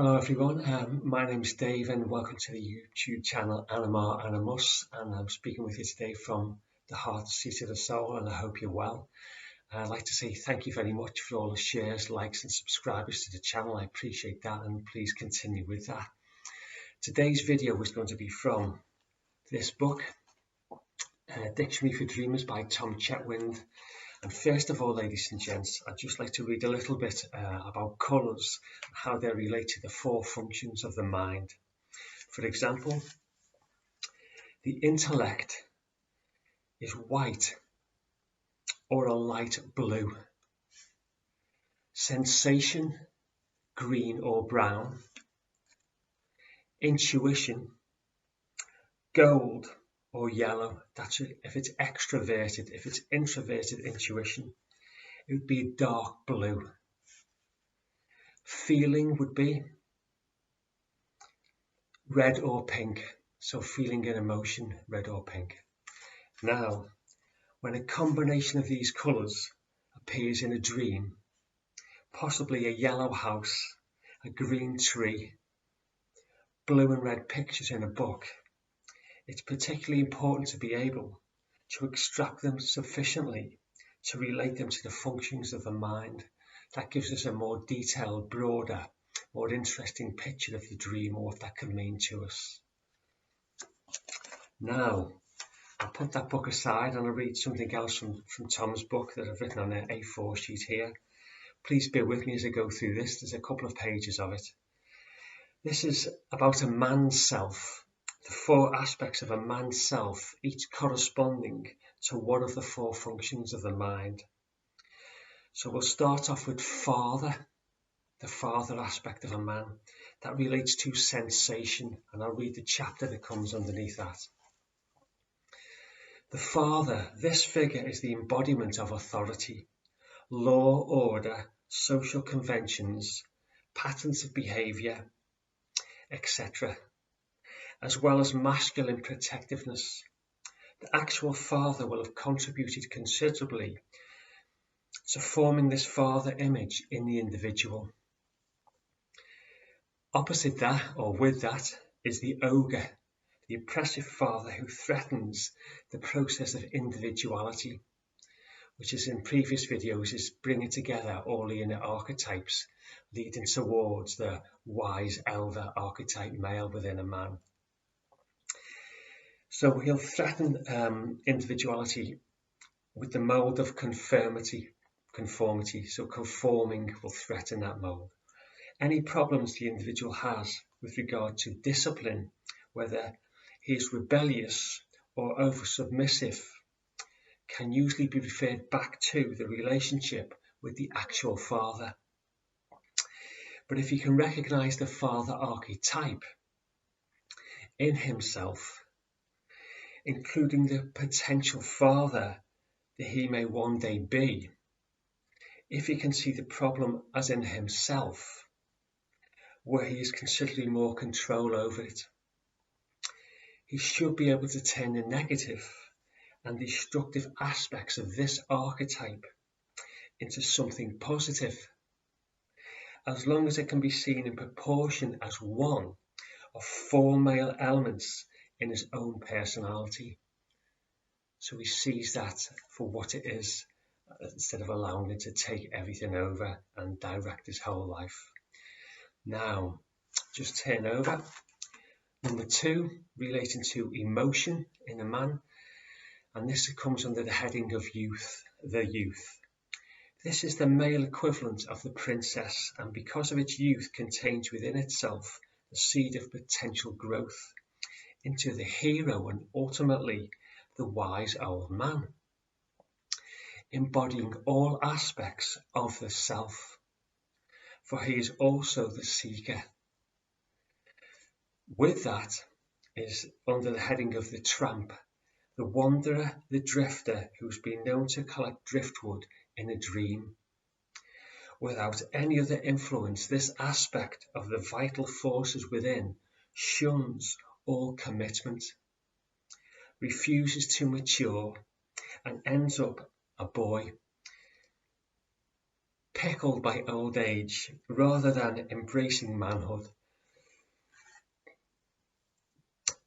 Hello everyone, my name's Dave and welcome to the YouTube channel Animar Animus, and I'm speaking with you today from the heart seat of the soul, and I hope you're well. I'd like to say thank you very much for all the shares, likes and subscribers to the channel. I appreciate that, and please continue with that. Today's video is going to be from this book, Dictionary for Dreamers by Tom Chetwynd. And first of all, ladies and gents, I'd just like to read a little bit about colours, how they relate to the four functions of the mind. For example, the intellect is white or a light blue. Sensation, green or brown. Intuition, gold or yellow. That's if it's extroverted. If it's introverted intuition, it would be dark blue. Feeling would be red or pink. So feeling and emotion, red or pink. Now, when a combination of these colours appears in a dream, possibly a yellow house, a green tree, blue and red pictures in a book, it's particularly important to be able to extract them sufficiently to relate them to the functions of the mind. That gives us a more detailed, broader, more interesting picture of the dream or what that could mean to us. Now, I'll put that book aside and I'll read something else from Tom's book that I've written on an A4 sheet here. Please bear with me as I go through this. There's a couple of pages of it. This is about a man's self, the four aspects of a man's self, each corresponding to one of the four functions of the mind. So we'll start off with father, the father aspect of a man. That relates to sensation, and I'll read the chapter that comes underneath that. The father, this figure is the embodiment of authority, law, order, social conventions, patterns of behaviour, etc., as well as masculine protectiveness. The actual father will have contributed considerably to forming this father image in the individual. Opposite that, or with that, is the ogre, the oppressive father who threatens the process of individuality, which is in previous videos is bringing together all the inner archetypes, leading towards the wise elder archetype male within a man. So he'll threaten individuality with the mold of conformity. So conforming will threaten that mold. Any problems the individual has with regard to discipline, whether he is rebellious or over-submissive, can usually be referred back to the relationship with the actual father. But if he can recognize the father archetype in himself, including the potential father that he may one day be, if he can see the problem as in himself, where he has considerably more control over it, he should be able to turn the negative and destructive aspects of this archetype into something positive, as long as it can be seen in proportion as one of four male elements in his own personality. So he sees that for what it is, instead of allowing it to take everything over and direct his whole life. Now, just turn over. Number 2, relating to emotion in a man, and this comes under the heading of youth, the youth. This is the male equivalent of the princess, and because of its youth contains within itself the seed of potential growth into the hero and ultimately the wise old man, embodying all aspects of the self, for he is also the seeker. With that is under the heading of the tramp, the wanderer, the drifter who's been known to collect driftwood in a dream. Without any other influence, this aspect of the vital forces within shuns all commitment, refuses to mature, and ends up a boy, pickled by old age rather than embracing manhood.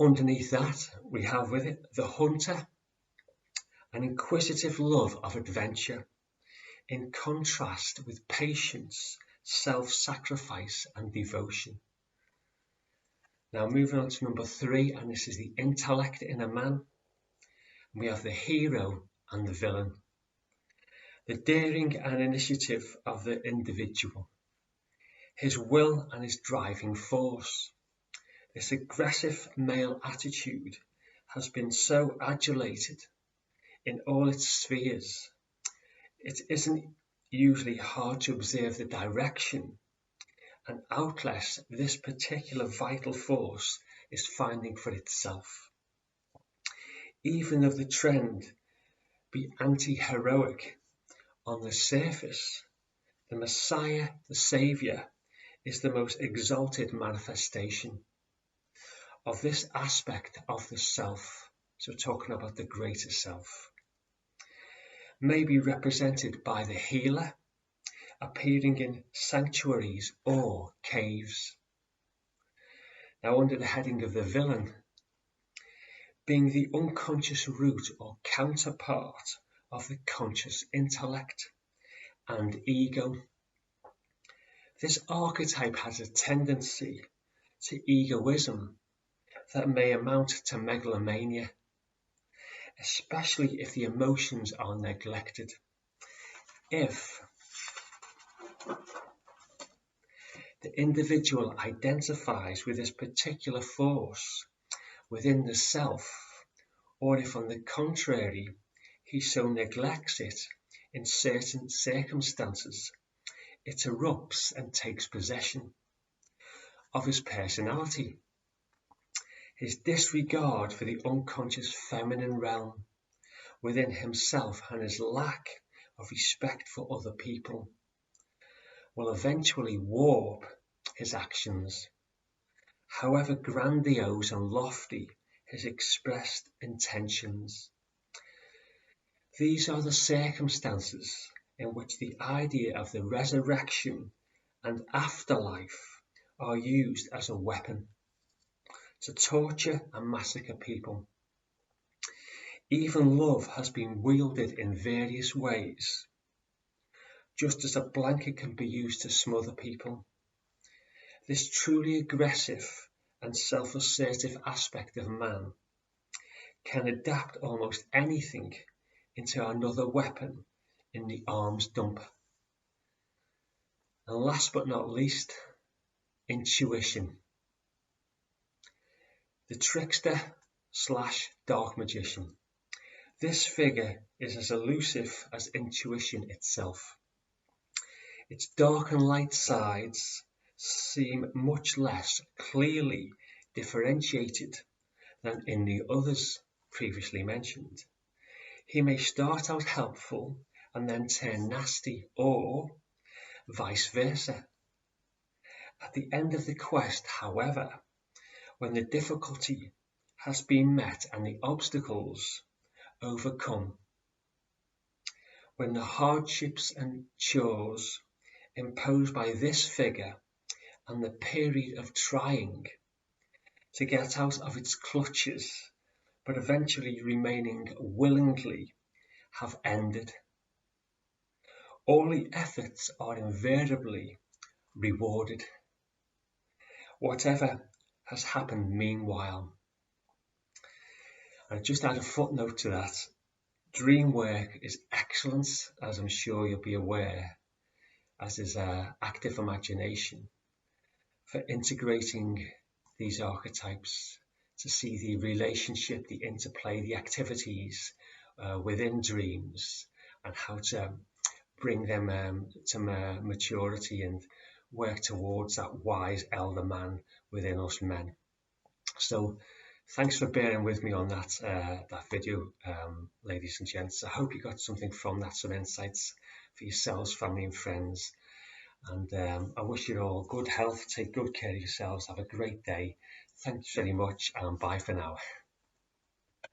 Underneath that, we have with it the hunter, an inquisitive love of adventure, in contrast with patience, self-sacrifice and devotion. Now moving on to number 3, and this is the intellect in a man. We have the hero and the villain. The daring and initiative of the individual. His will and his driving force. This aggressive male attitude has been so adulated in all its spheres. It isn't usually hard to observe the direction and outlet this particular vital force is finding for itself. Even though the trend be anti-heroic on the surface, the Messiah, the Saviour, is the most exalted manifestation of this aspect of the self. So talking about the greater self. May be represented by the healer, appearing in sanctuaries or caves. Now under the heading of the villain, being the unconscious root or counterpart of the conscious intellect and ego. This archetype has a tendency to egoism that may amount to megalomania, especially if the emotions are neglected. If the individual identifies with this particular force within the self, or if on the contrary he so neglects it in certain circumstances, it erupts and takes possession of his personality. His disregard for the unconscious feminine realm within himself and his lack of respect for other people will eventually warp his actions, however grandiose and lofty his expressed intentions. These are the circumstances in which the idea of the resurrection and afterlife are used as a weapon to torture and massacre people. Even love has been wielded in various ways. Just as a blanket can be used to smother people, this truly aggressive and self-assertive aspect of man can adapt almost anything into another weapon in the arms dump. And last but not least, intuition. The trickster / dark magician. This figure is as elusive as intuition itself. Its dark and light sides seem much less clearly differentiated than in the others previously mentioned. He may start out helpful and then turn nasty, or vice versa. At the end of the quest, however, when the difficulty has been met and the obstacles overcome, when the hardships and chores imposed by this figure and the period of trying to get out of its clutches, but eventually remaining willingly, have ended, all the efforts are invariably rewarded, whatever has happened meanwhile. And just add a footnote to that. Dream work is excellent, as I'm sure you'll be aware, as is active imagination, for integrating these archetypes to see the relationship, the interplay, the activities within dreams, and how to bring them to maturity and work towards that wise elder man within us men. So thanks for bearing with me on that video, ladies and gents. I hope you got something from that, some insights for yourselves, family and friends. And I wish you all good health, take good care of yourselves, have a great day. Thanks very much, and bye for now.